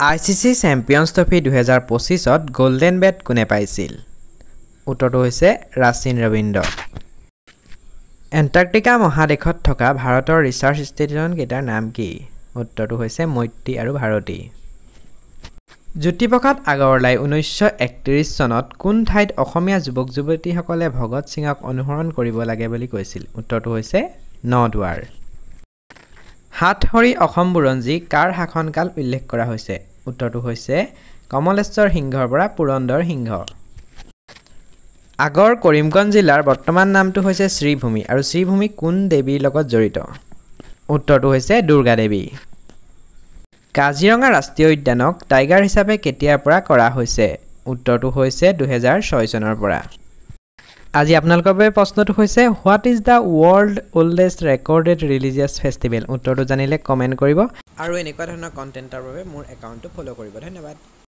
ICC champions trophy 2025ত golden bat কোনে পাইছিল উত্তৰটো হৈছে ৰাচিন ৰবীন্দ্ৰ এণ্টাৰ্কটিকা মহাদেশত থকা ভাৰতৰ ৰিচাৰ্চ ষ্টেচন কেইটাৰ নাম কি উত্তৰটো হৈছে মৈত্ৰী আৰু ভাৰতী জ্যোতিপ্ৰসাদ আগৰৱালাই 1931 চনত কোন ঠাইত অসমীয়া যুৱক যুৱতীসকলে ভগত সিঙক অনুসৰণ কৰিব লাগে বুলি কৈছিল উত্তৰটো হৈছে নদুৱাৰ হাতহৰি অসম বুৰঞ্জী কাৰ শাসনকাল উল্লেখ কৰা হৈছে উত্তৰটো হৈছে কমলেশ্বৰ সিংহৰ পৰা পুৰন্দৰ সিংহ আগৰ কৰিমগঞ্জ জিলাৰ বৰ্তমান নামটো হৈছে শ্ৰীভূমি আৰু শ্ৰীভূমি কোন দেৱীৰ লগত জড়িত উত্তৰটো হৈছে দুৰ্গা দেৱী কাজিৰঙা ৰাষ্ট্ৰীয় উদ্যানক টাইগাৰ হিচাপে কেতিয়াৰ পৰা কৰা হৈছে উত্তৰটো হৈছে 2006 চনৰ পৰা আজি আপোনালোকৰ বাবে প্ৰশ্নটো হৈছে what is the world oldest recorded religious festival উত্তৰটো জানিলে কমেণ্ট কৰিব আৰু এনেকুৱা ধৰণৰ কণ্টেণ্টৰ বাবে মোৰ একাউণ্টটো ফ'ল' কৰিব ধন্যবাদ